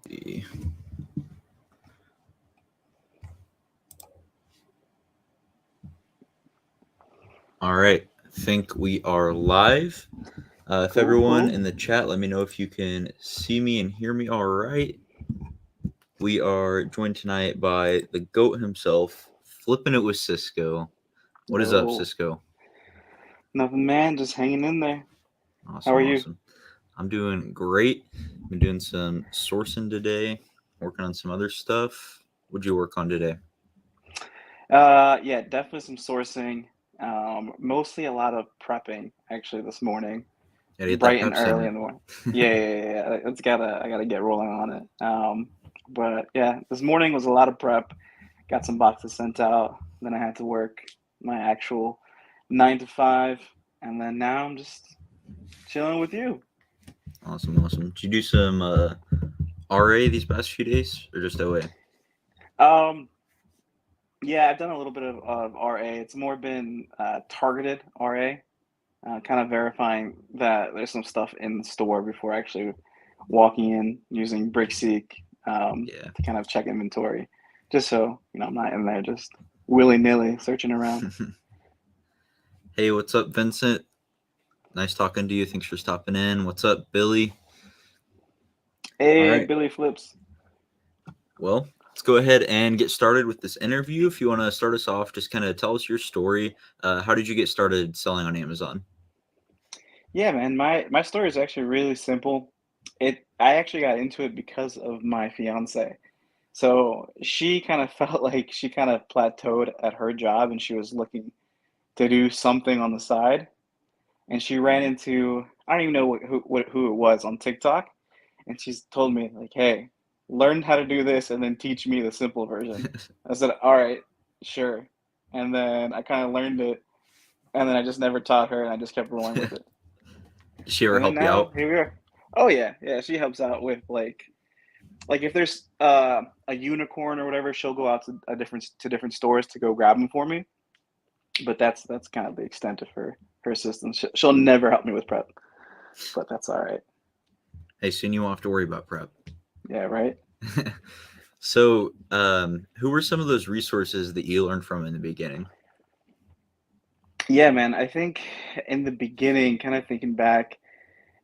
see. All right, I think we are live. If everyone Cool. in the chat, let me know if you can see me and hear me all right. We are joined tonight by the GOAT himself, flipping it with Cisco. What is up, Yo, Cisco? nothing, man. Just hanging in there. How Awesome, are you? awesome. I'm doing great. Been doing some sourcing today, working on some other stuff. What'd you work on today? Yeah, definitely some sourcing. Mostly a lot of prepping actually this morning, Gotta get that bright and preps early in. in the morning. Yeah. I gotta get rolling on it. But yeah, this morning was a lot of prep. Got some boxes sent out. Then I had to work my actual 9 to 5, and then now I'm just chilling with you. Awesome, awesome. Did you do some RA these past few days, or just OA? Um, yeah, I've done a little bit of RA. It's more been targeted RA. Kind of verifying that there's some stuff in the store before actually walking in using BrickSeek Yeah. to kind of check inventory, just so I'm not in there just willy nilly searching around. Hey, what's up, Vincent? Nice talking to you. Thanks for stopping in. What's up, Billy? All Hey, right. Billy Flips. Well, let's go ahead and get started with this interview. If you want to start us off, just kind of tell us your story. How did you get started selling on Amazon? Yeah, man, my story is actually really simple. I actually got into it because of my fiance. So she kind of felt like she kind of plateaued at her job and she was looking to do something on the side. And she ran into, I don't even know who it was on TikTok, and she's told me like, "Hey, learn how to do this, and then teach me the simple version." I said, "All right, sure." And then I kind of learned it, and then I just never taught her, and I just kept rolling with Did it. she ever And then help you now out? here we are. Oh yeah. She helps out with like if there's a unicorn or whatever, she'll go out to different stores to go grab them for me. But that's kind of the extent of her assistance. She'll never help me with prep, but that's all right. Hey, soon you won't have to worry about prep. Yeah, right. So, who were some of those resources that you learned from in the beginning? Yeah, man. I think in the beginning, kind of thinking back,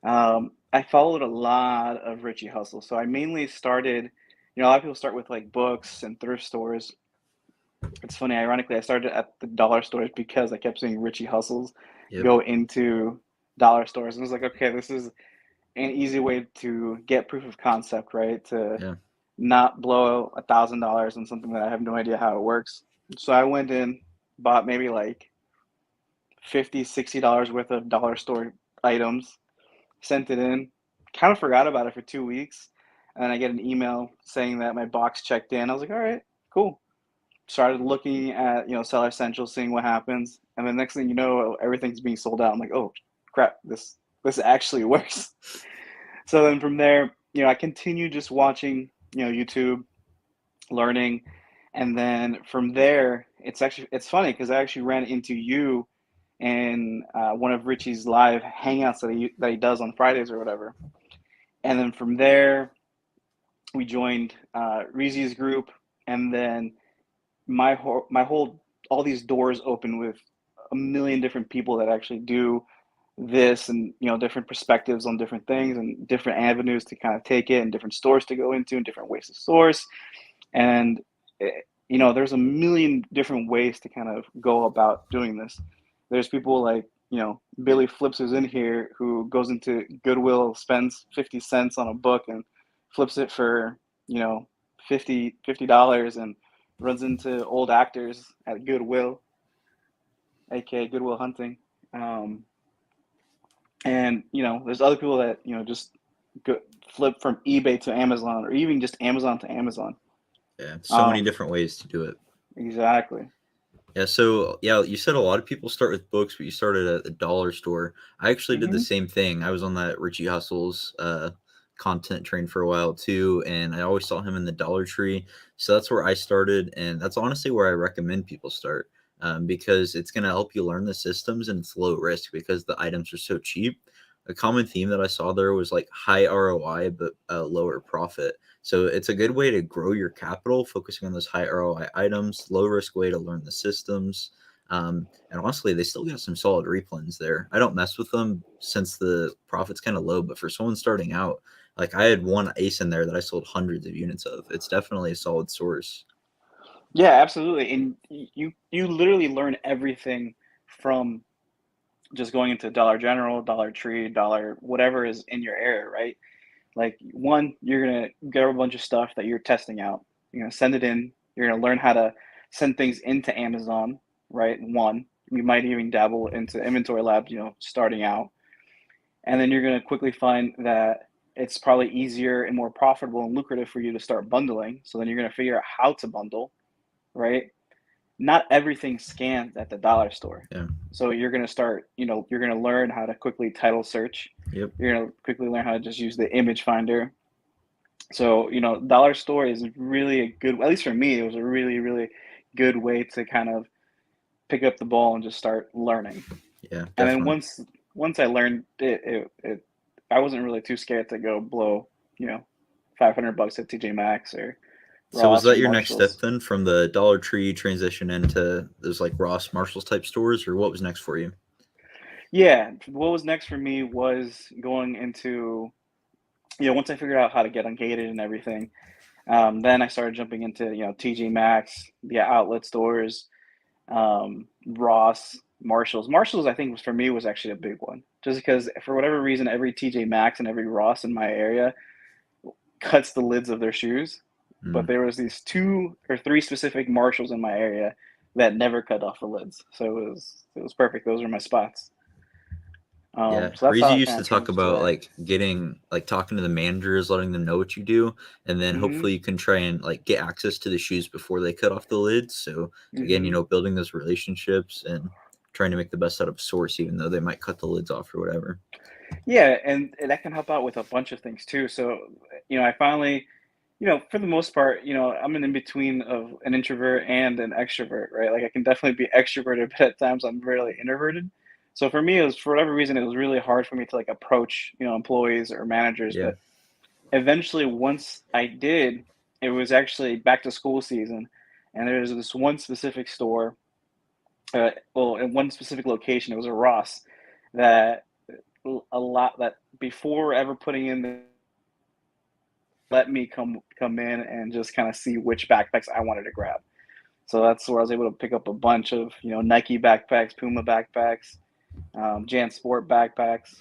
I followed a lot of Richie Hustle. So I mainly started, a lot of people start with like books and thrift stores. It's funny, ironically, I started at the dollar stores because I kept seeing Richie Hustles Yep. go into dollar stores. And I was like, okay, this is an easy way to get proof of concept, right? To Yeah. not blow $1,000 on something that I have no idea how it works. So I went in, bought maybe like 50, $60 worth of dollar store items, sent it in, kind of forgot about it for 2 weeks. And then I get an email saying that my box checked in. I was like, all right, cool. Started looking at, Seller Central, seeing what happens. And the next thing you know, everything's being sold out. I'm like, oh crap, this actually works. So then from there, I continued just watching, YouTube, learning. And then from there, it's funny because I actually ran into you in one of Richie's live hangouts that he does on Fridays or whatever. And then from there, we joined Reezy's group, and then my whole all these doors open with a million different people that actually do this, and different perspectives on different things and different avenues to kind of take it, and different stores to go into and different ways to source. And there's a million different ways to kind of go about doing this. There's people like Billy Flips is in here who goes into Goodwill, spends 50 cents on a book and flips it for you know $50 and runs into old actors at Goodwill, aka Goodwill Hunting. Um, and there's other people that just go, flip from eBay to Amazon, or even just Amazon to Amazon. Yeah. So many Um, different ways to do it. exactly. Yeah, so yeah, you said a lot of people start with books, but you started at the dollar store. I actually did the Hmm. same thing. I was on that Richie Hustles content train for a while too, and I always saw him in the Dollar Tree. So that's where I started, and that's honestly where I recommend people start, because it's going to help you learn the systems and it's low risk because the items are so cheap. a common theme that I saw there was like high ROI but lower profit. So it's a good way to grow your capital, focusing on those high ROI items, low risk way to learn the systems. And honestly, they still got some solid replens there. I don't mess with them since the profit's kind of low, but for someone starting out, like I had one ace in there that I sold hundreds of units of. It's definitely a solid source. Yeah, absolutely. And you literally learn everything from just going into Dollar General, Dollar Tree, Dollar whatever is in your area, right? Like one, you're gonna get a bunch of stuff that you're testing out. You're gonna send it in. You're gonna learn how to send things into Amazon, right? One, you might even dabble into inventory labs, starting out, and then you're gonna quickly find that it's probably easier and more profitable and lucrative for you to start bundling. So then you're gonna figure out how to bundle, right? Not everything scans at the dollar store. Yeah. So you're going to start, you're going to learn how to quickly title search. Yep. You're going to quickly learn how to just use the image finder. So, dollar store is really a good, at least for me, it was a really, really good way to kind of pick up the ball and just start learning. Yeah, And then definitely. once I learned I wasn't really too scared to go blow, 500 bucks at TJ Maxx or So was Ross or that your next step Marshalls. then, from the Dollar Tree transition into those like Ross Marshalls type stores, or what was next for you? Yeah, what was next for me was going into, once I figured out how to get ungated and everything, then I started jumping into, TJ Maxx, the outlet stores, Ross, Marshalls. Marshalls, I think, was for me was actually a big one, just because for whatever reason, every TJ Maxx and every Ross in my area cuts the lids of their shoes, but Mm, there was these two or three specific Marshalls in my area that never cut off the lids, so it was perfect. Those were my spots. yeah, So that's Breezy how I used kind to of talk transitioned to about that. like getting like talking to the managers, letting them know what you do, and then Hmm. hopefully you can try and like get access to the shoes before they cut off the lids. So again, Hmm. building those relationships and trying to make the best out of a source, even though they might cut the lids off or whatever. Yeah, and that can help out with a bunch of things too. So, I finally, for the most part, I'm an in between of an introvert and an extrovert, right? Like I can definitely be extroverted, but at times I'm really introverted. So for me, it was for whatever reason, it was really hard for me to like approach, employees or managers. Yeah. But eventually, once I did, it was actually back to school season, and there's this one specific store, well, in one specific location, it was a Ross that a lot that before ever putting in the let me come in and just kind of see which backpacks I wanted to grab. So that's where I was able to pick up a bunch of Nike backpacks, Puma backpacks, Jan Sport backpacks.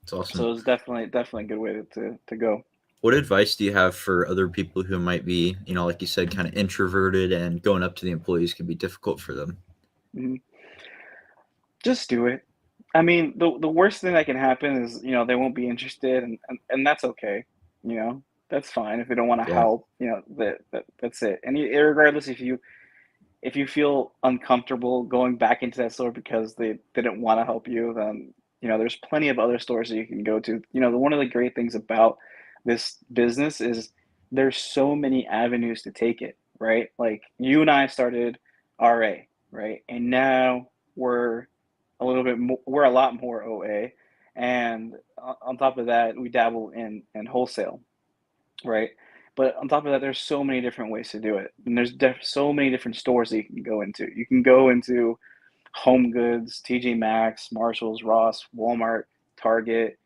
It's So awesome. it was definitely a good way to go. What advice do you have for other people who might be, like you said, kind of introverted and going up to the employees can be difficult for them? Hmm. Just do it. I mean, the worst thing that can happen is they won't be interested, and that's okay. You know that's fine if they don't want to Yeah. help. That's it. And regardless if you feel uncomfortable going back into that store because they didn't want to help you, then there's plenty of other stores that you can go to. One of the great things about this business is there's so many avenues to take it, right? Like you and I started RA, right? And now we're a little bit more, we're a lot more OA. And on top of that, we dabble in wholesale, right? But on top of that, there's so many different ways to do it, and there's so many different stores that you can go into. You can go into Home Goods, TJ Maxx, Marshalls, Ross, Walmart, Target,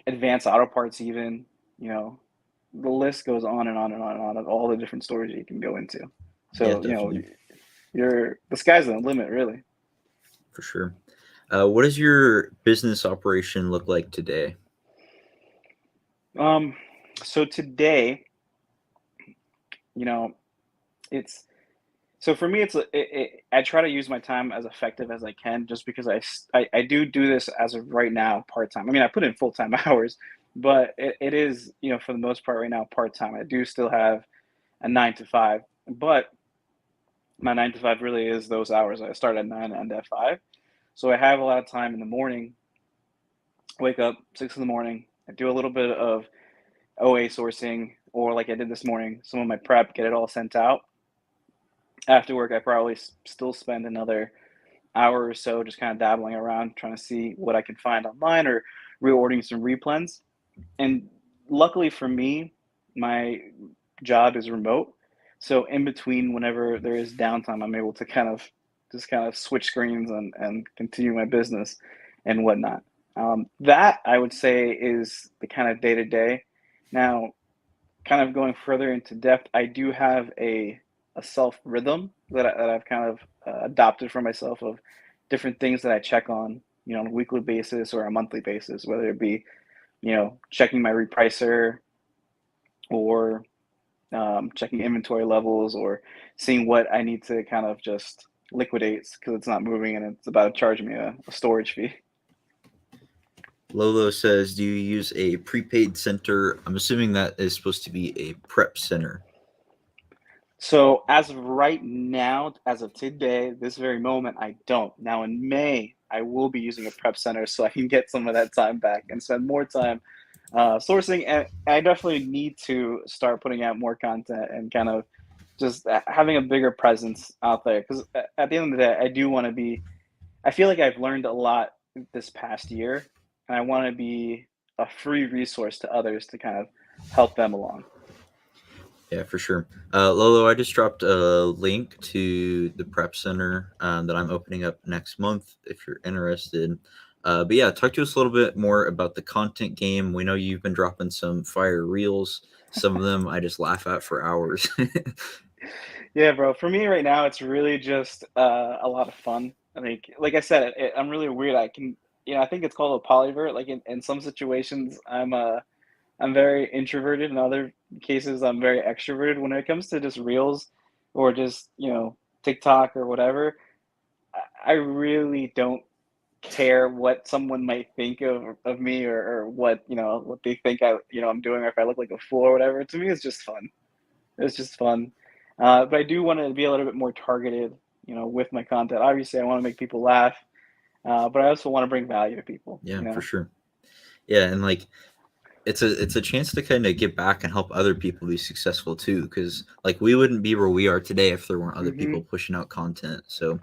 Advanced Auto Parts, even. You know, the list goes on and on and on and on of all the different stores you can go into. Yeah, So definitely. you're the sky's the limit, really. For sure. What does your business operation look like today? Um, so today, you know, it's So for me, I try to use my time as effective as I can, just because I do this as of right now part time. I mean, I put in full time hours, but it is for the most part right now part time. I do still have a 9 to 5, but my 9 to 5 really is those hours. I start at 9 and end at 5, so I have a lot of time in the morning. Wake up 6 in the morning. I do a little bit of OA sourcing, or like I did this morning, some of my prep, get it all sent out. After work, I probably still spend another hour or so just kind of dabbling around, trying to see what I can find online or reordering some replens. And luckily for me, my job is remote. So in between, whenever there is downtime, I'm able to kind of switch screens and continue my business and whatnot. That I would say is the kind of day to day. Now, kind of going further into depth, I do have a self rhythm that I've kind of adopted for myself of different things that I check on, on a weekly basis or a monthly basis, whether it be, checking my repricer or checking inventory levels or seeing what I need to kind of just liquidate because it's not moving and it's about to charge me a storage fee. Lolo says, do you use a prepaid center? I'm assuming that is supposed to be a prep center. So as of right now, as of today, this very moment, I don't. Now in May, I will be using a prep center so I can get some of that time back and spend more time sourcing. And I definitely need to start putting out more content and kind of just having a bigger presence out there. Because at the end of the day, I do want to be. I feel like I've learned a lot this past year, and I want to be a free resource to others to kind of help them along. Yeah, for sure. Lolo, I just dropped a link to the prep center that I'm opening up next month if you're interested. But yeah, talk to us a little bit more about the content game. We know you've been dropping some fire reels. Some of them I just laugh at for hours. Yeah, bro. For me right now, it's really just a lot of fun. I mean, like I said, I'm really weird. I think it's called a polyvert. Like in some situations, I'm very introverted. In other cases, I'm very extroverted. When it comes to just reels or just TikTok or whatever, I really don't care what someone might think of me or what they think I'm doing or if I look like a fool or whatever. To me, it's just fun. It's just fun. But I do want to be a little bit more targeted, with my content. Obviously, I want to make people laugh, but I also want to bring value to people. Yeah, for sure. Yeah, and like it's a chance to kind of get back and help other people be successful too, because like we wouldn't be where we are today if there weren't other Hmm. people pushing out content. So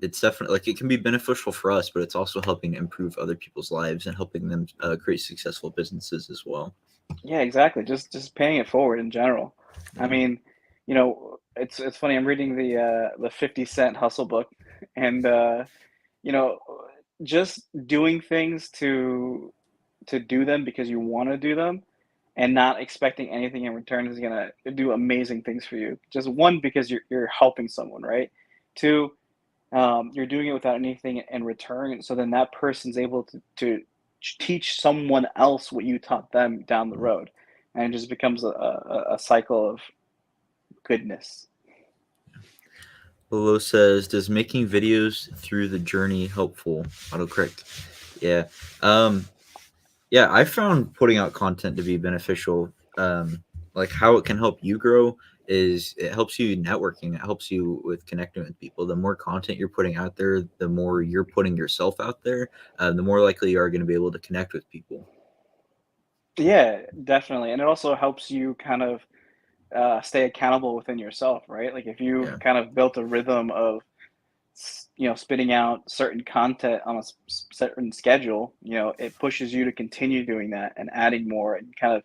it's definitely like it can be beneficial for us, but it's also helping to improve other people's lives and helping them create successful businesses as well. Yeah, exactly. Just paying it forward in general. I Yeah. mean, it's funny. I'm reading the 50 Cent Hustle book, and you know, just doing things to do them because you want to do them and not expecting anything in return is gonna do amazing things for you. Just one, because you're helping someone, right? Two, you're doing it without anything in return. So then that person's able to teach someone else what you taught them down the road, and it just becomes a cycle of goodness. Lolo says, "Does making videos through the journey helpful?" Autocorrect. Yeah. Um, yeah, I found putting out content to be beneficial. Like how it can help you grow is it helps you networking. It helps you with connecting with people. The more content you're putting out there, the more you're putting yourself out there, the more likely you are going to be able to connect with people. Yeah, definitely, and it also helps you kind of stay accountable within yourself, right? Like if you've Yeah, kind of built a rhythm of spitting out certain content on a certain schedule, it pushes you to continue doing that and adding more and kind of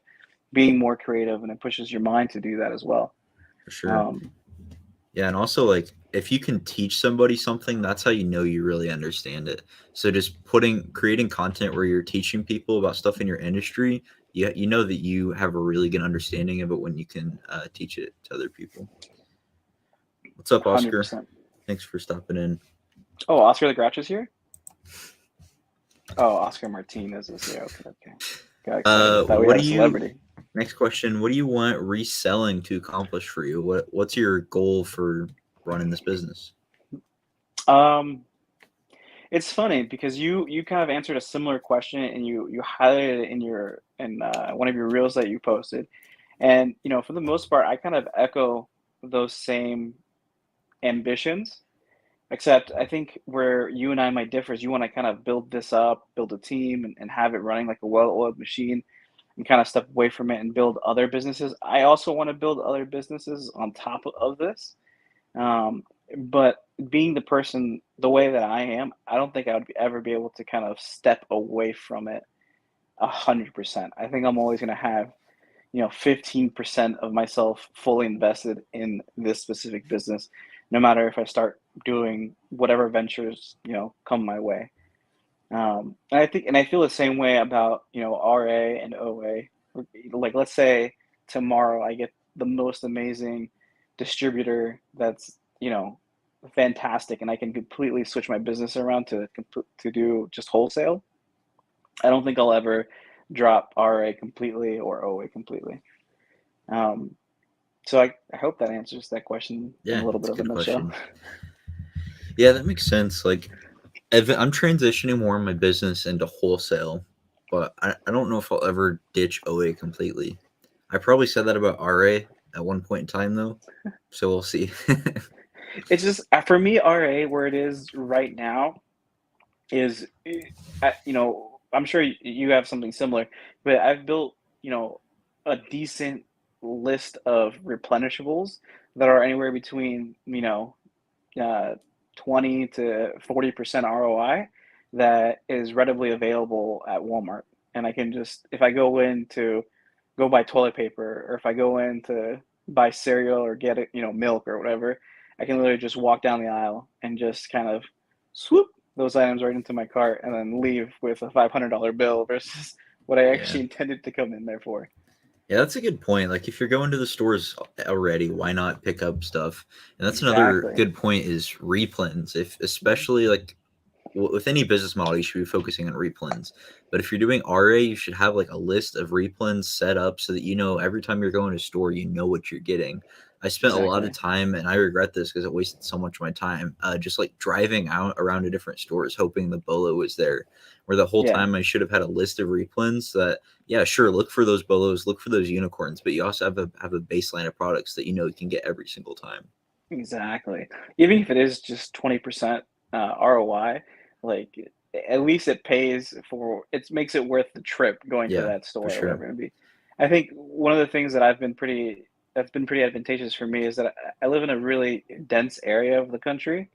being more creative, and it pushes your mind to do that as well. for sure. Um, Yeah, and also like if you can teach somebody something, that's how you know you really understand it. So just creating content where you're teaching people about stuff in your industry, you know that you have a really good understanding of it when you can teach it to other people. What's up, Oscar? 100%. Thanks for stopping in. Oh, Oscar the Grouch is here? Oh, Oscar Martinez is here. Okay, okay. Got excited. Thought we What had do a you celebrity. next question? What do you want reselling to accomplish for you? What's your goal for running this business? Um, it's funny because you kind of answered a similar question and you highlighted it in one of your reels that you posted. And for the most part, I kind of echo those same ambitions. Except I think where you and I might differ is you want to kind of build this up, build a team, and have it running like a well-oiled machine and kind of step away from it and build other businesses. I also want to build other businesses on top of this. Um, but being the person the way that I am, I don't think I would ever be able to kind of step away from it 100%. I think I'm always going to have 15% of myself fully invested in this specific business, no matter if I start doing whatever ventures, come my way. And I feel the same way about, RA and OA. Like, let's say tomorrow I get the most amazing distributor that's, fantastic, and I can completely switch my business around to do just wholesale. I don't think I'll ever drop RA completely or OA completely. Um, so I hope that answers that question in a Yeah, little it's bit a of a good nutshell. question. Yeah, that makes sense. Like, I'm transitioning more of my business into wholesale, but I don't know if I'll ever ditch OA completely. I probably said that about RA at one point in time, though. So we'll see. It's just for me, RA where it is right now is, I'm sure you have something similar, but I've built, a decent list of replenishables that are anywhere between, uh, 20 to 40% ROI that is readily available at Walmart. And I can just, if I go in to go buy toilet paper, or if I go in to buy cereal or get it, milk or whatever, I can literally just walk down the aisle and just kind of swoop those items right into my cart and then leave with a $500 bill versus what I Yeah. actually intended to come in there for. Yeah, that's a good point. Like, if you're going to the stores already, why not pick up stuff? And that's another Exactly. good point is replens. If especially like with any business model, you should be focusing on replens. But if you're doing RA, you should have like a list of replens set up so that every time you're going to a store, you know what you're getting. I spent a lot of Exactly. time, and I regret this because it wasted so much of my time, just like driving out around to different stores, hoping the bolo was there. Where the whole Yeah. time I should have had a list of replens that, yeah, sure, look for those bolos, look for those unicorns, but you also have a baseline of products that you can get every single time. Exactly. Even if it is just 20% ROI, like, at least it pays for it, makes it worth the trip going to Yeah, that for store or sure. whatever it may be. I think one of the things that's been pretty advantageous for me is that I live in a really dense area of the country.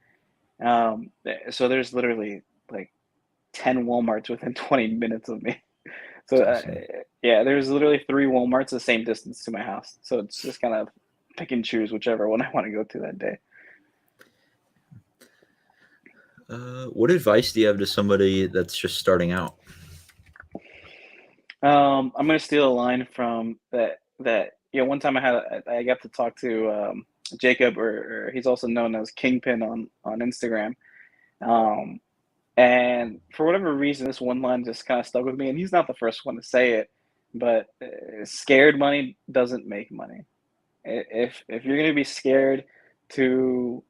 So there's literally like 10 Walmarts within 20 minutes of me. So It's awesome. yeah, there's literally three Walmarts the same distance to my house. So it's just kind of pick and choose whichever one I want to go to that day. What advice do you have to somebody that's just starting out? I'm gonna steal a line from one time I got to talk to Jacob, or he's also known as Kingpin on Instagram. Um, and for whatever reason, this one line just kind of stuck with me. And he's not the first one to say it, but scared money doesn't make money. If you're gonna be scared to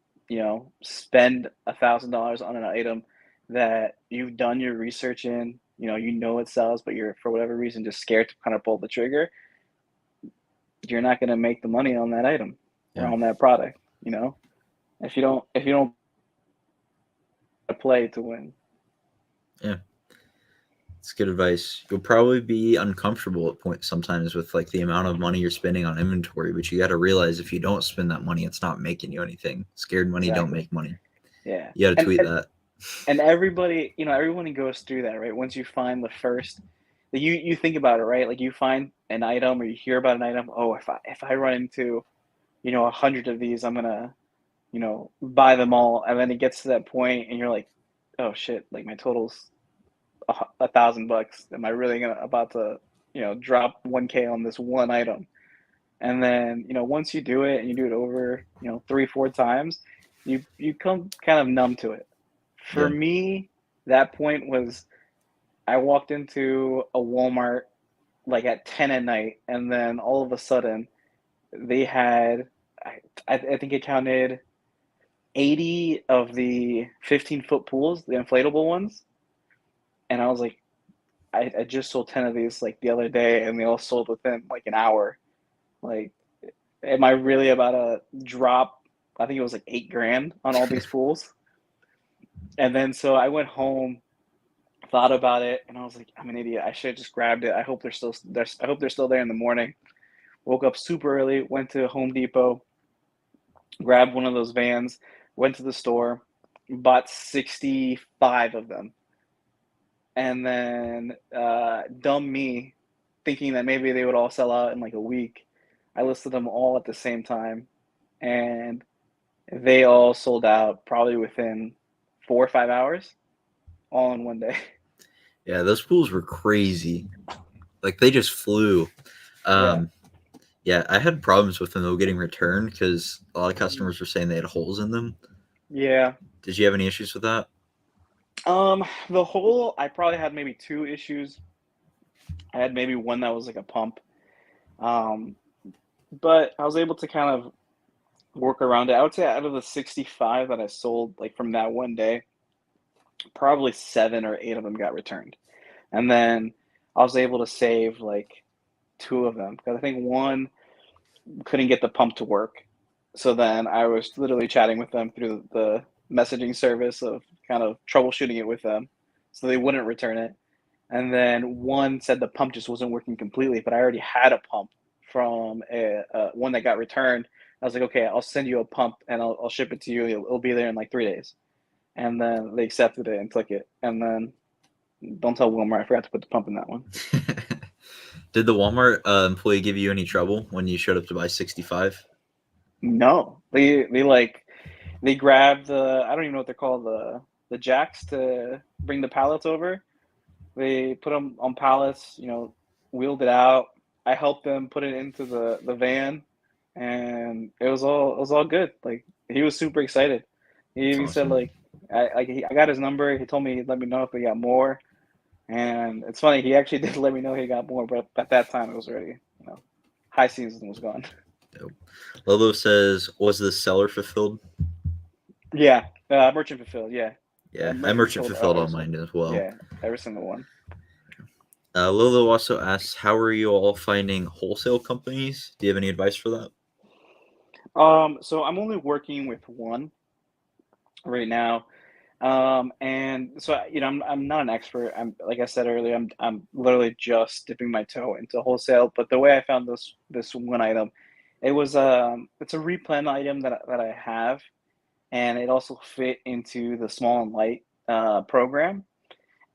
spend $1,000 on an item that you've done your research in, it sells, but you're for whatever reason just scared to kind of pull the trigger, you're not gonna make the money on that item or Yeah, on that product. If you don't play to win. yeah, it's good advice. You'll probably be uncomfortable at points sometimes with like the amount of money you're spending on inventory, but you got to realize if you don't spend that money, it's not making you anything. Scared money don't Exactly. make money. Yeah. You got to And tweet and that. and everyone goes through that, right? Once you find the first, you think about it, right? Like, you find an item or you hear about an item. Oh, if I run into 100 of these, I'm gonna buy them all. And then it gets to that point, and you're like, oh shit, like my total's $1,000. Am I really gonna about to drop 1K on this one item? And then once you do it and you do it over 3-4 times, you come kind of numb to it. For Yeah, me, that point was I walked into a Walmart like at 10 at night, and then all of a sudden they had, I think it counted 80 of the 15-foot pools, the inflatable ones. And I was like, I just sold 10 of these like the other day, and they all sold within like an hour. Like, am I really about to drop? I think it was like 8 grand on all these pools. And then so I went home, thought about it, and I was like, I'm an idiot. I should have just grabbed it. I hope they're still there. I hope they're still there in the morning. Woke up super early, went to Home Depot, grabbed one of those vans, went to the store, bought 65 of them, and then dumb me, thinking that maybe they would all sell out in like a week. I listed them all at the same time, and they all sold out probably within 4 or 5 hours, all in one day. Yeah, those pools were crazy. Like they just flew. Yeah. Yeah, I had problems with them though getting returned because a lot of customers were saying they had holes in them. Yeah. Did you have any issues with that? The whole I probably had maybe two issues. I had maybe one that was like a pump. Um, but I was able to kind of work around it. I would say out of the 65 that I sold like from that one day, probably 7 or 8 of them got returned. And then I was able to save like two of them because I think one couldn't get the pump to work. So then I was literally chatting with them through the messaging service of kind of troubleshooting it with them so they wouldn't return it. And then one said the pump just wasn't working completely, but I already had a pump from one that got returned. I was like, okay, I'll send you a pump and I'll ship it to you. It'll be there in like 3 days. And then they accepted it and took it. And then don't tell Wilmer I forgot to put the pump in that one. Did the Walmart employee give you any trouble when you showed up to buy 65? No, they grabbed the I don't even know what they're called the jacks to bring the pallets over. They put them on pallets, wheeled it out. I helped them put it into the van, and it was all good. Like he was super excited. He That's even said awesome. like I got his number. He told me he'd let me know if we got more. And it's funny, he actually did let me know he got more, but at that time it was already, high season was gone. Dope. Lolo says, was the seller fulfilled? Yeah, merchant fulfilled. Yeah, Yeah, I merchant merchant fulfilled fulfilled every on single. mine as well. Yeah, every single one. Lolo also asks, how are you all finding wholesale companies? Do you have any advice for that? So I'm only working with one right now. And so I'm not an expert. I'm like I said earlier, I'm literally just dipping my toe into wholesale. But the way I found this one item, it's a replan item that I have, and it also fit into the small and light program.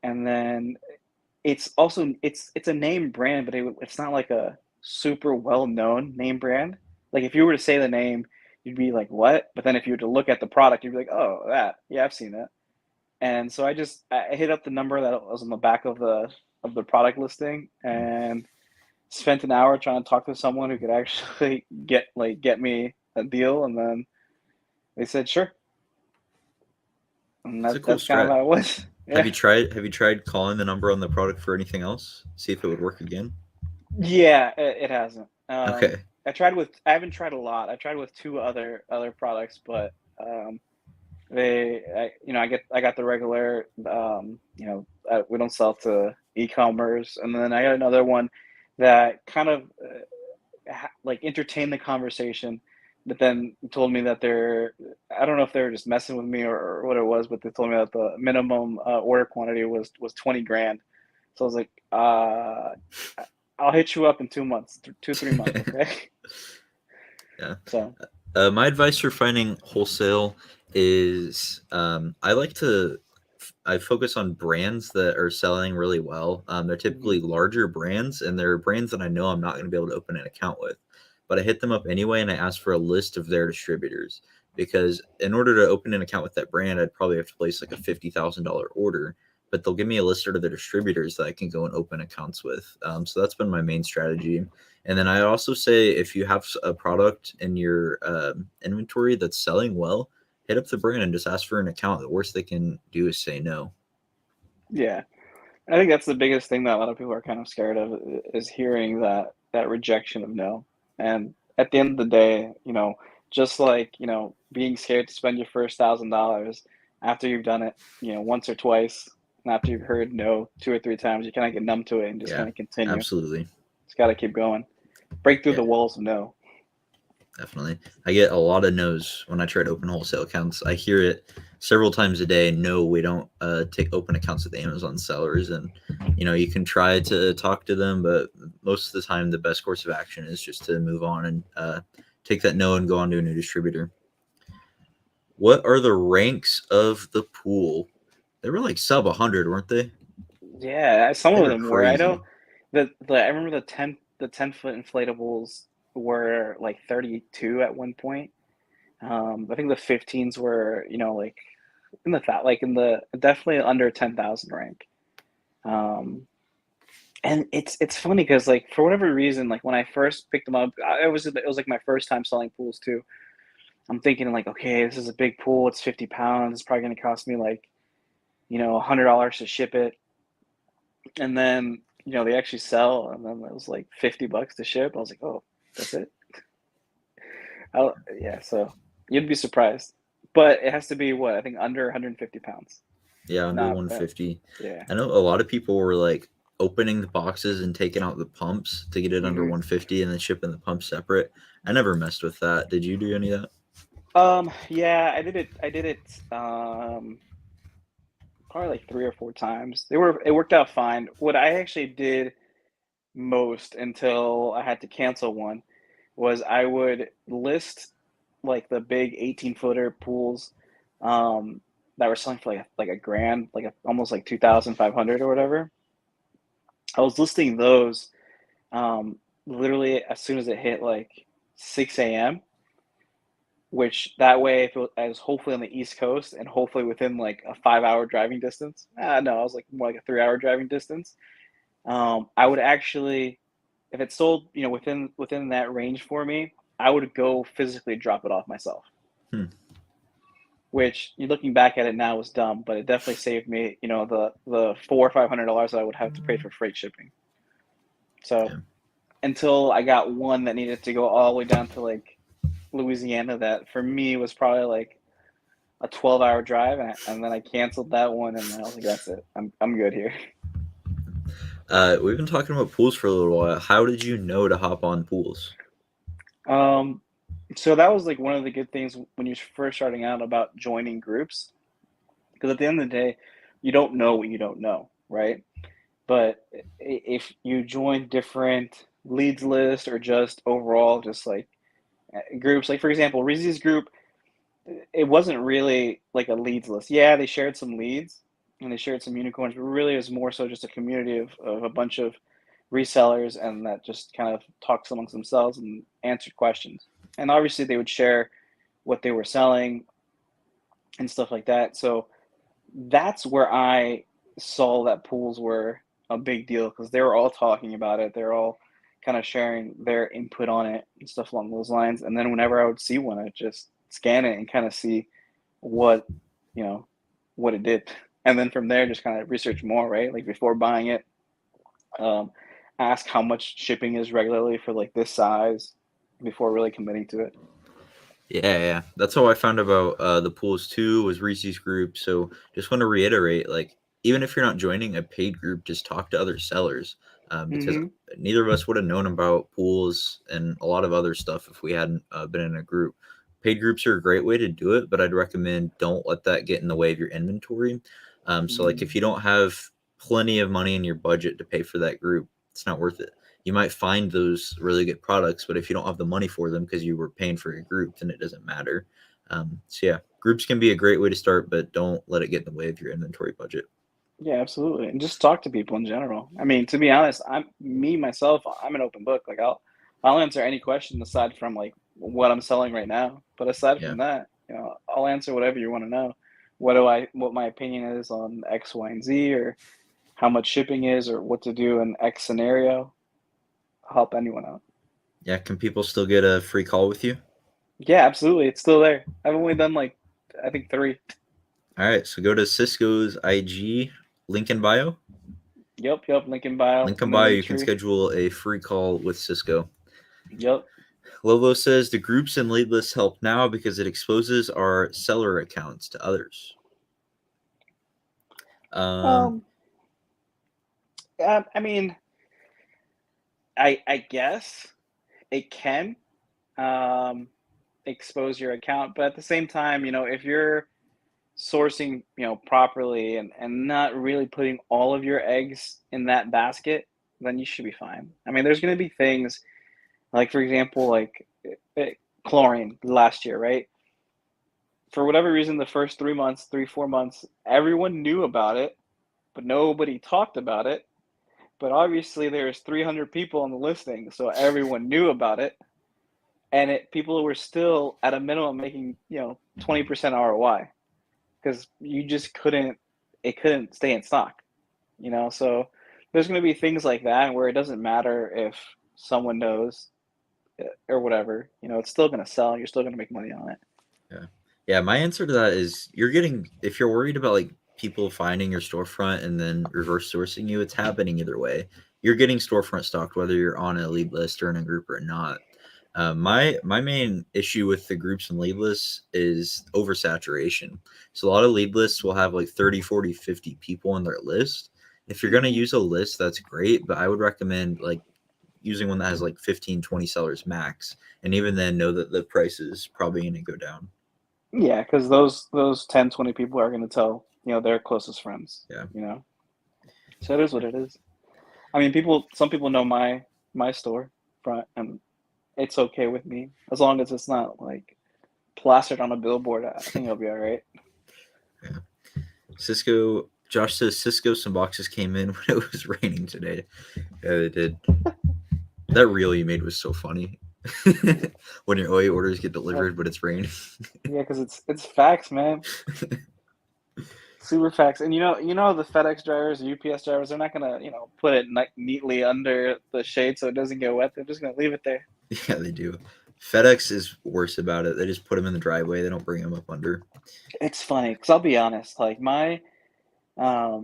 And then it's a name brand, but it's not like a super well known name brand. Like if you were to say the name, you'd be like, what? But then if you were to look at the product, you'd be like, oh, that, yeah, I've seen it. And so I hit up the number that was on the back of the product listing and spent an hour trying to talk to someone who could actually get me a deal, and then they said sure, and It's a cool that's kind of strat. how it was. Have Yeah, you tried calling the number on the product for anything else? See if it would work again? yeah, it hasn't. Okay. I haven't tried a lot. I've tried with two other products, but I got the regular, we don't sell to e-commerce, and then I got another one that kind of like entertained the conversation, but then told me that I don't know if they were just messing with me or what it was, but they told me that the minimum order quantity was 20 grand. So I was like, I'll hit you up in 2 months, 2 3 months, okay? Yeah. So My advice for finding wholesale is I focus on brands that are selling really well. They're typically mhm, larger brands, and they're brands that I know I'm not going to be able to open an account with. But I hit them up anyway, and I ask for a list of their distributors because in order to open an account with that brand, I'd probably have to place like a $50,000 order. But they'll give me a list of the distributors that I can go and open accounts with. So that's been my main strategy. And then I also say if you have a product in your inventory that's selling well, hit up the brand and just ask for an account. The worst they can do is say no. yeah. I think that's the biggest thing that a lot of people are kind of scared of is hearing that rejection of no. And at the end of the day, just like, being scared to spend your first $1,000 after you've done it, once or twice, and after you've heard no 2 or 3 times, you kind of get numb to it and just Yeah, kind of continue. absolutely. Just got to keep going. Break through Yeah, the walls of no. definitely. I get a lot of no's when I try to open wholesale accounts. I hear it several times a day. No, we don't take open accounts with Amazon sellers, and you can try to talk to them, but most of the time, the best course of action is just to move on and take that no and go on to a new distributor. What are the ranks of the pool? They were like sub 100, weren't they? Yeah, some They of were them were. I know crazy. the I remember the 10 foot inflatables were like 32 at one point. I think the 15s were, like in the like in the definitely under 10,000 rank. Um, and it's funny because like for whatever reason, like when I first picked them up, it was like my first time selling pools too. I'm thinking like, okay, this is a big pool. It's 50 pounds. It's probably going to cost me like, $100 to ship it. And then, they actually sell, and then it was like $50 to ship. I was like, oh, that's it. Yeah, so you'd be surprised, but it has to be what I think under 150 pounds. Yeah, under Not, 150. yeah. I know a lot of people were like opening the boxes and taking out the pumps to get it under hmm 150 and then shipping the pumps separate. I never messed with that. Did you do any of that? Yeah, I did it. Probably like 3 or 4 times. It worked out fine. What I actually did most until I had to cancel one was I would list like the big 18-footer pools that were selling for like a grand, almost like 2,500 or whatever. I was listing those um, literally as soon as it hit like 6 a.m. Which that way, if I was hopefully on the East Coast and hopefully within like a 5 hour driving distance. No, I was like more like a 3 hour driving distance. I would actually, if it sold, within that range for me, I would go physically drop it off myself. Hmm. Which, you looking back at it now, was dumb, but it definitely saved me, the $400 or $500 that I would have to pay for freight shipping. So Yeah. until I got one that needed to go all the way down to like Louisiana, that for me was probably like a 12-hour drive, and then I canceled that one, and I was like, that's it. I'm good here. We've been talking about pools for a little while. How did you know to hop on pools? Um, so that was like one of the good things when you're first starting out about joining groups, because at the end of the day, you don't know what you don't know, right? But if you join different leads list or just overall, just like groups, like for example, Rizzi's group, it wasn't really like a leads list. Yeah, they shared some leads and they shared some unicorns, but really it was more so just a community of a bunch of resellers, and that just kind of talks amongst themselves and answered questions. And obviously they would share what they were selling and stuff like that. So that's where I saw that pools were a big deal, because they were all talking about it. They're all kind of sharing their input on it and stuff along those lines. And then whenever I would see one, I'd just scan it and kind of see what, you know, what it did. And then from there, just kind of research more, right? Like before buying it, um, ask how much shipping is regularly for like this size before really committing to it. Yeah. That's how I found about the pools too. Was Reese's group. So just want to reiterate, like even if you're not joining a paid group, just talk to other sellers, because Mm-hmm. neither of us would have known about pools and a lot of other stuff if we hadn't been in a group. Paid groups are a great way to do it, but I'd recommend don't let that get in the way of your inventory. So like if you don't have plenty of money in your budget to pay for that group, it's not worth it. You might find those really good products, but if you don't have the money for them because you were paying for a group, then it doesn't matter. So yeah, groups can be a great way to start, but don't let it get in the way of your inventory budget. Yeah, absolutely. And just talk to people in general. I mean, to be honest, myself, I'm an open book. Like I'll answer any question aside from like what I'm selling right now. But aside Yeah, from that, I'll answer whatever you want to know. What my opinion is on X, Y, and Z, or how much shipping is, or what to do in X scenario. I'll help anyone out. yeah. Can people still get a free call with you? Yeah, absolutely. It's still there. I've only done like I think three. All right, so go to Cisco's IG link in bio. Yep. Link in bio Link in in the bio. link You can tree. schedule a free call with Cisco. Yep. Lobo says the groups and lead lists help now because it exposes our seller accounts to others. Um, Um. I mean, I guess it can um, expose your account, but at the same time, if you're sourcing, properly, and not really putting all of your eggs in that basket, then you should be fine. I mean, there's going to be things like, for example, like eh, chlorine last year, right? for whatever reason, the first 3 months, 4 months, everyone knew about it, but nobody talked about it. But obviously, there's 300 people on the listing, so everyone knew about it, and people were still at a minimum making 20% ROI because you just couldn't it couldn't stay in stock. So there's going to be things like that where it doesn't matter if someone knows or whatever. It's still going to sell. You're still going to make money on it. Yeah. Yeah, my answer to that is if you're worried about like people finding your storefront and then reverse sourcing you, it's happening either way. You're getting storefront stocked whether you're on a lead list or in a group or not. My main issue with the groups and lead lists is oversaturation. So a lot of lead lists will have like 30, 40, 50 people on their list. If you're going to use a list, that's great, but I would recommend like using one that has like 15, 20 sellers max. And even then know that the price is probably going to go down. Yeah, because those 10, 20 people are going to tell their closest friends. Yeah. So it is what it is. I mean, some people know my store front, and it's okay with me as long as it's not like plastered on a billboard. I think it'll be all right. Yeah. Josh says Cisco, some boxes came in when it was raining today. Yeah, they did. That reel you made was so funny. When your OE orders get delivered, but it's raining. Yeah, because it's facts, man. Super facts. And the FedEx drivers, UPS drivers, they're not gonna put it neatly under the shade so it doesn't get wet. They're just gonna leave it there. Yeah, they do. FedEx is worse about it. They just put them in the driveway. They don't bring them up under. It's funny because I'll be honest, like my UPS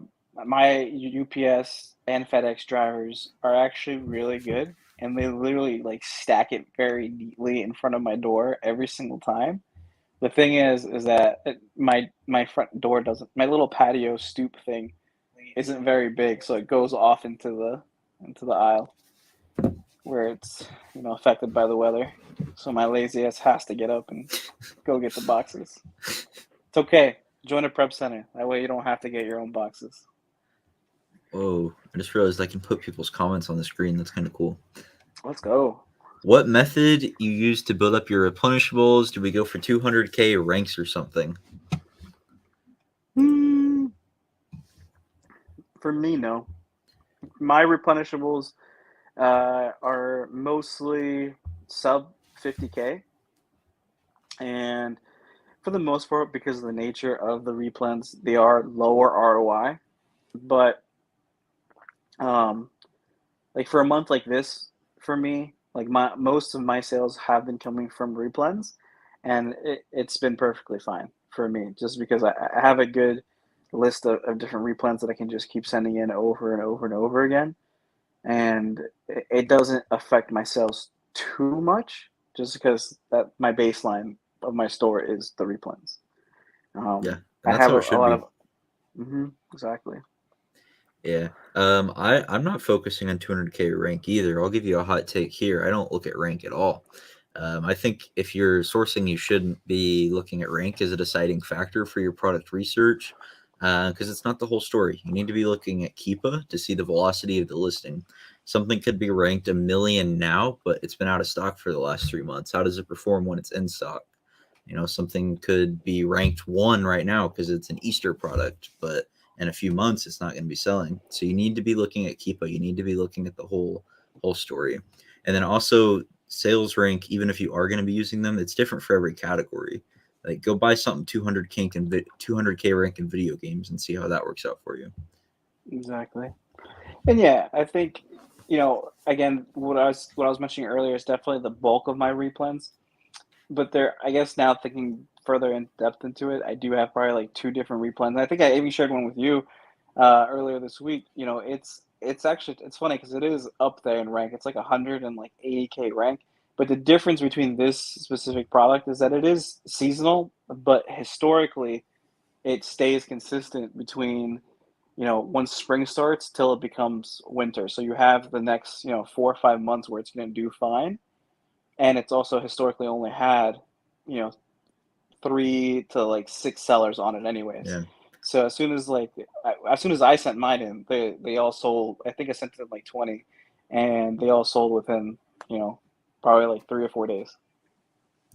and FedEx drivers are actually really good, and they literally like stack it very neatly in front of my door every single time. The thing is that my front door doesn't. My little patio stoop thing isn't very big, so it goes off into the aisle where it's affected by the weather. So my lazy ass has to get up and go get the boxes. It's okay. Join a prep center. That way you don't have to get your own boxes. Oh, I just realized I can put people's comments on the screen. That's kind of cool. Let's go. What method you use to build up your replenishables? Do we go for 200K ranks or something? For me, no. My replenishables are mostly sub 50K, and for the most part, because of the nature of the replens, they are lower ROI. But like for a month like this, for me, like most of my sales have been coming from replens, and it's been perfectly fine for me, just because I have a good list of different replens that I can just keep sending in over and over and over again, and it doesn't affect my sales too much, just because that my baseline of my store is the replens. Yeah, and I that's have how a it should lot be. of exactly. Yeah. I'm not focusing on 200K rank either. I'll give you a hot take here. I don't look at rank at all. I think if you're sourcing, you shouldn't be looking at rank as a deciding factor for your product research because it's not the whole story. You need to be looking at Keepa to see the velocity of the listing. Something could be ranked 1 million now, but it's been out of stock for the last 3 months. How does it perform when it's in stock? Something could be ranked 1 right now because it's an Easter product, but in a few months it's not going to be selling. So you need to be looking at Keepa. You need to be looking at the whole story. And then also sales rank, even if you are going to be using them, it's different for every category. Like go buy something 200K rank in video games and see how that works out for you. Exactly. And yeah, I think, again, what I was mentioning earlier is definitely the bulk of my replens. But I guess now thinking further in depth into it, I do have probably like two different replens. I think I even shared one with you earlier this week. It's funny because it is up there in rank. It's like 180K rank. But the difference between this specific product is that it is seasonal, but historically it stays consistent between once spring starts till it becomes winter. So you have the next 4 or 5 months where it's going to do fine, and it's also historically only had you know 3 to 6 sellers on it anyways. Yeah. So as soon as I sent mine in, they all sold. I think I sent it in like 20, and they all sold within probably like 3 or 4 days.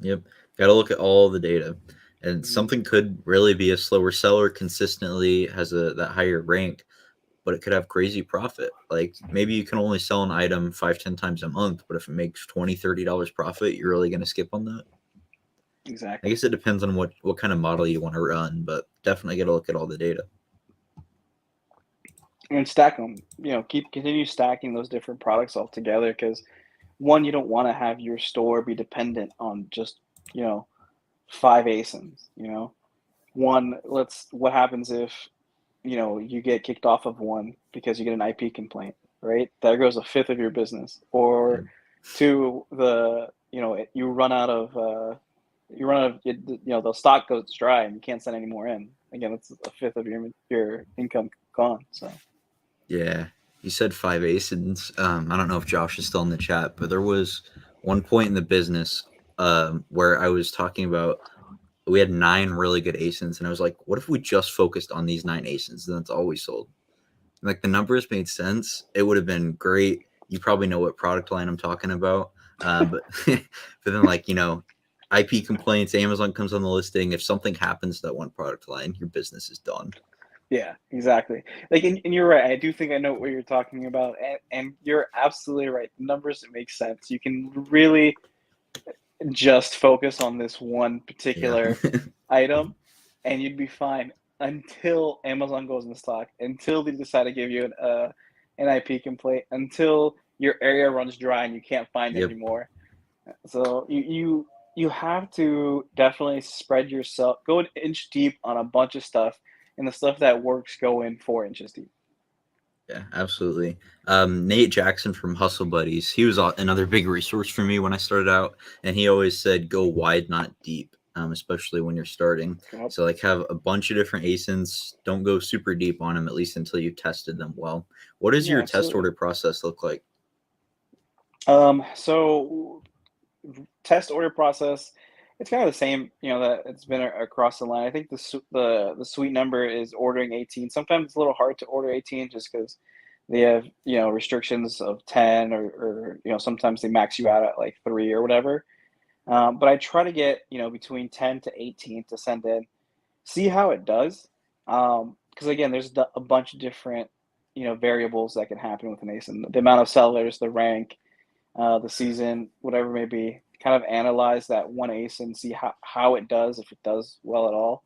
Yep. Got to look at all the data. And Mhm. something could really be a slower seller, consistently has that higher rank, but it could have crazy profit. Like maybe you can only sell an item 5-10 times a month, but if it makes $20-$30 profit, you're really going to skip on that. I Exactly. guess it depends on what kind of model you want to run, but definitely got to look at all the data. And stack them. Continue stacking those different products all together because one, you don't want to have your store be dependent on just you know five ASINs. What happens if you get kicked off of one because you get an IP complaint, right? There goes a fifth of your business. Yeah. Or two, the stock goes dry and you can't send any more in. Again, it's a fifth of your income gone. So Yeah, you said five ASINs. I don't know if Josh is still in the chat, but there was one point in the business where I was talking about we had 9 really good ASINs, and I was like, what if we just focused on these 9 ASINs and that's all we sold? And, like the numbers made sense. It would have been great. You probably know what product line I'm talking about, but but then IP complaints, Amazon comes on the listing. If something happens to that one product line, your business is done. yeah, exactly. Like, and you're right. I do think I know what you're talking about, and you're absolutely right. The numbers make sense. You can really just focus on this one Yeah. particular item and you'd be fine until Amazon goes in stock, until they decide to give you an IP complaint, until your area runs dry and you can't find it Yep. anymore. So you have to definitely spread yourself, go an inch deep on a bunch of stuff, and the stuff that works go in 4 inches deep. Yeah, absolutely. Nate Jackson from Hustle Buddies, he was another big resource for me when I started out, and he always said, "Go wide, not deep," especially when you're starting. Yep. So, like, have a bunch of different ASINs. Don't go super deep on them, at least until you've tested them well. What does Yeah, your test absolutely. order process look like? So test order process, it's kind of the same, that it's been across the line. I think the sweet number is ordering 18. Sometimes it's a little hard to order 18 just because they have restrictions of 10 or sometimes they max you out at like 3 or whatever. But I try to get between 10 to 18 to send in, see how it does. Because again, there's a bunch of different variables that can happen with an ASIN. The amount of sellers, the rank, the season, whatever it may be, kind of analyze that one ace and see how it does, if it does well at all.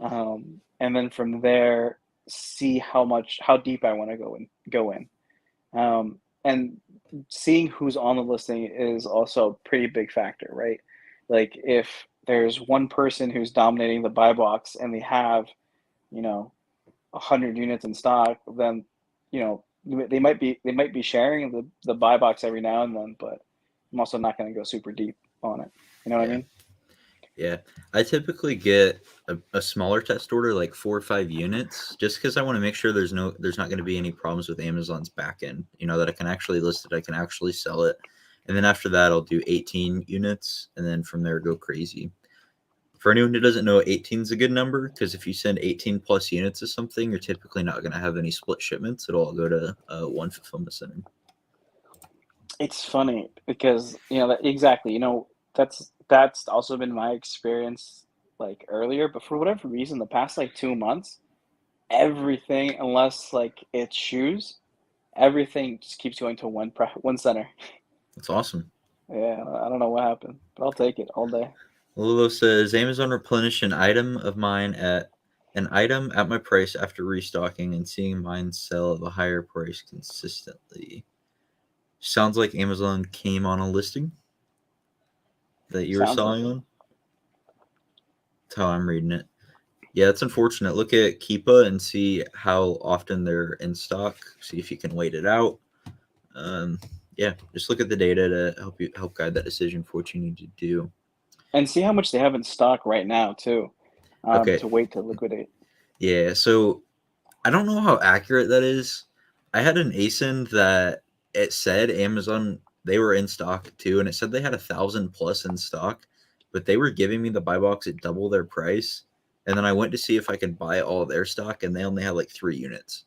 And then from there, see how deep I want to go in. And seeing who's on the listing is also a pretty big factor, right? Like if there's one person who's dominating the buy box and they have, you know, 100 units in stock, then you know they might be sharing the buy box every now and then, but I'm also not going to go super deep on it. You know what I Yeah. mean? Yeah, I typically get a smaller test order, like 4 or 5 units, just because I want to make sure there's not going to be any problems with Amazon's backend. That I can actually list it, I can actually sell it, and then after that, I'll do 18 units, and then from there go crazy. For anyone who doesn't know, 18 is a good number because if you send 18 plus units of something, you're typically not going to have any split shipments. It'll all go to one fulfillment center. It's funny because exactly, that's also been my experience like earlier, but for whatever reason, the past like 2 months, everything unless like it's shoes, everything just keeps going to one center. That's awesome. Yeah, I don't know what happened, but I'll take it all day. Lilo says Amazon replenish an item at my price after restocking and seeing mine sell at a higher price consistently. Sounds like Amazon came on a listing that you were Sounds like selling it. on. That's how I'm reading it. Yeah, it's unfortunate. Look at Keepa and see how often they're in stock. See if you can wait it out. Um, yeah, just look at the data to help guide that decision for what you need to do. And see how much they have in stock right now too, Okay, to wait to liquidate. yeah. So I don't know how accurate that is. I had an ASIN that it said Amazon they were in stock too, and it said they had 1,000 plus in stock, but they were giving me the buy box at double their price. And then I went to see if I could buy all their stock, and they only had like 3 units.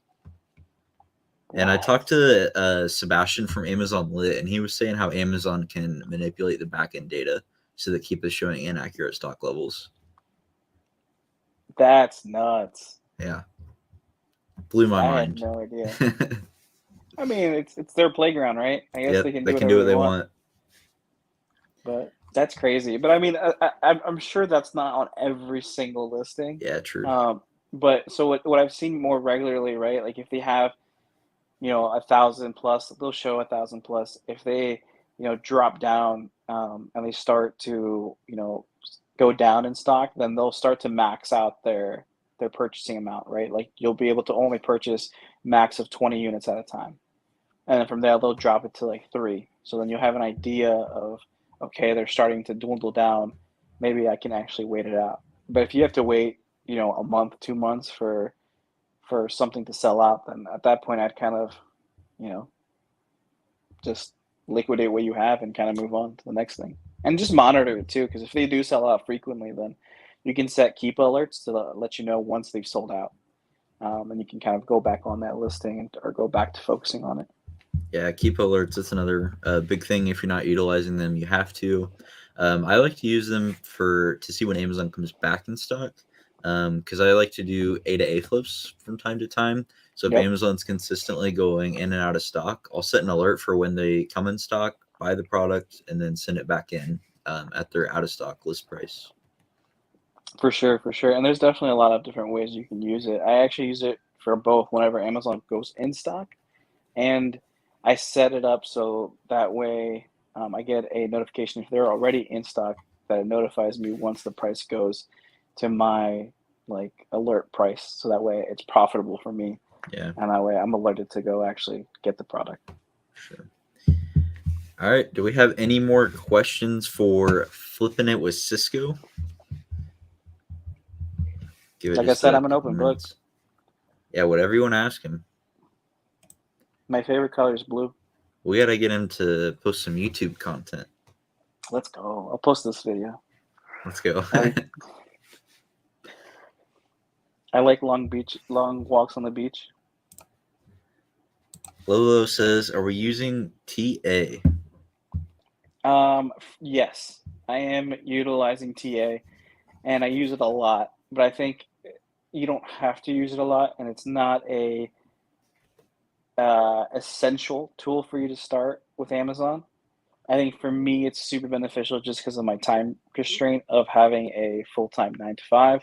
And I Wow. talked to Sebastian from Amazon Lit, and he was saying how Amazon can manipulate the backend data so that keep us showing inaccurate stock levels. That's nuts. Yeah, blew my I had mind. no idea. I mean, it's their playground, right? I guess Yep, they can they do can do whatever what they they want. want. But that's crazy. But I mean, I'm sure that's not on every single listing. Yeah, true. But so what I've seen more regularly, right? Like if they have 1,000 plus, they'll show 1,000 plus. If they drop down and they start to go down in stock, then they'll start to max out their purchasing amount, right? Like you'll be able to only purchase max of 20 units at a time. And then from there they'll drop it to like 3. So then you'll have an idea of, okay, they're starting to dwindle down. Maybe I can actually wait it out. But if you have to wait, a month, 2 months for something to sell out, then at that point I'd kind of, you know, just liquidate what you have and kind of move on to the next thing. And just monitor it too, because if they do sell out frequently, then you can set keep alerts to let you know once they've sold out. And you can kind of go back on that listing or go back to focusing on it. Yeah, keep alerts. That's another big thing. If you're not utilizing them, you have to. I like to use them to see when Amazon comes back in stock, because I like to do A to A flips from time to time. So if Yep, Amazon's consistently going in and out of stock, I'll set an alert for when they come in stock, buy the product, and then send it back in at their out of stock list price. for sure, for sure. And there's definitely a lot of different ways you can use it. I actually use it for both whenever Amazon goes in stock, and I set it up so that way I get a notification if they're already in stock, that it notifies me once the price goes to my like alert price, so that way it's profitable for me, Yeah, and that way I'm alerted to go actually get the product. sure. All right. Do we have any more questions for flipping it with Cisco? Give it Like I just said, a I'm an couple open book. minutes. Yeah, whatever you want to ask him. My favorite color is blue. We gotta get him to post some YouTube content. Let's go. I'll post this video. Let's go. I I like long walks on the beach. Lolo says, "Are we using TA?" Yes, I am utilizing TA, and I use it a lot. But I think you don't have to use it a lot, and it's not a essential tool for you to start with Amazon. I think for me, it's super beneficial just because of my time constraint of having a full time 9 to 5.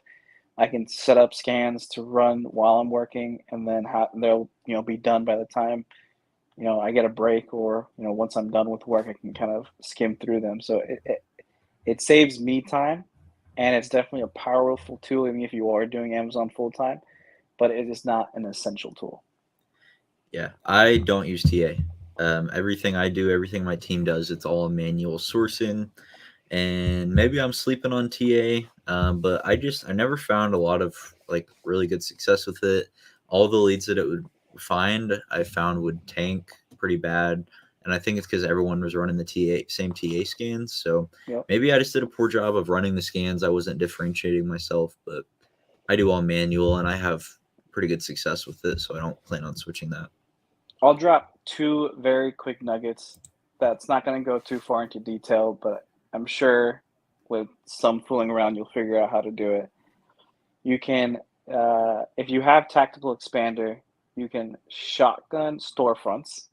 I can set up scans to run while I'm working, and then they'll be done by the time I get a break, or once I'm done with work, I can kind of skim through them. So it saves me time, and it's definitely a powerful tool, even if you are doing Amazon full time. But it is not an essential tool. Yeah, I don't use TA. Everything I do, everything my team does, it's all manual sourcing. And maybe I'm sleeping on TA, but I never found a lot of like really good success with it. All the leads that it would find, I found would tank pretty bad, and I think it's because everyone was running the same TA scans. So Yep. maybe I just did a poor job of running the scans. I wasn't differentiating myself, but I do all manual, and I have pretty good success with it. So I don't plan on switching that. I'll drop two very quick nuggets. That's not going to go too far into detail, but I'm sure with some fooling around, you'll figure out how to do it. You can, if you have Tactical Expander, you can shotgun storefronts.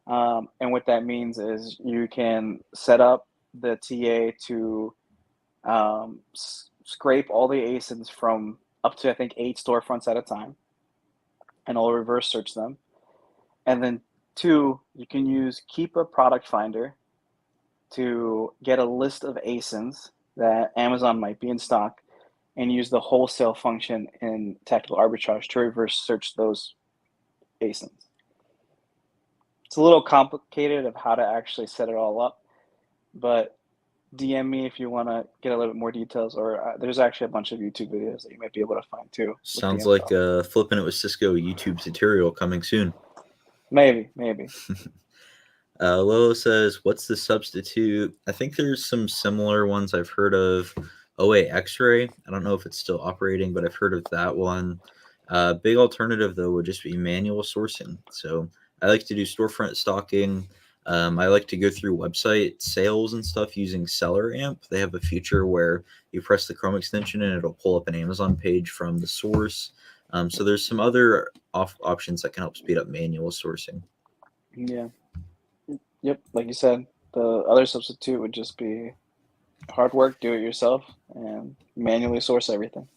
And what that means is you can set up the TA to scrape all the ASINs from up to, I think, 8 storefronts at a time, and I'll reverse search them. And then two, you can use Keep a Product Finder to get a list of ASINs that Amazon might be in stock, and use the wholesale function in Tactical Arbitrage to reverse search those ASINs. It's a little complicated of how to actually set it all up, but DM me if you want to get a little bit more details, or there's actually a bunch of YouTube videos that you might be able to find too with the Sounds like info. flipping it with Cisco YouTube tutorial coming soon. Maybe. Lolo says, "What's the substitute?" I think there's some similar ones I've heard of. Oh wait, X-Ray. I don't know if it's still operating, but I've heard of that one. Big alternative though would just be manual sourcing. So I like to do storefront stocking. I like to go through website sales and stuff using Seller Amp. They have a feature where you press the Chrome extension and it'll pull up an Amazon page from the source. So there's some other options that can help speed up manual sourcing. Yeah. Yep. Like you said, the other substitute would just be hard work, do it yourself, and manually source everything.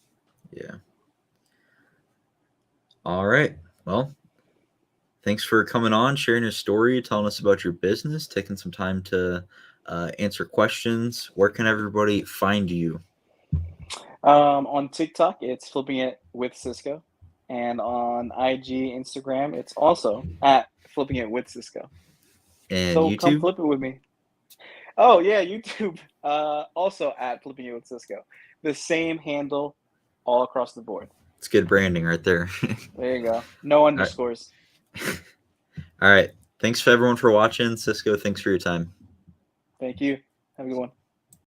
Yeah. All right. Well, thanks for coming on, sharing your story, telling us about your business, taking some time to answer questions. Where can everybody find you? On TikTok, it's flipping it with Cisco, and on IG, Instagram, it's also at flipping it with Cisco. And So come YouTube? flip it with me. Oh yeah, YouTube. Also at flipping it with Cisco. The same handle all across the board. It's good branding right there. There you go. No All right. underscores. All right. Thanks for everyone for watching. Cisco, thanks for your time. Thank you. Have a good one.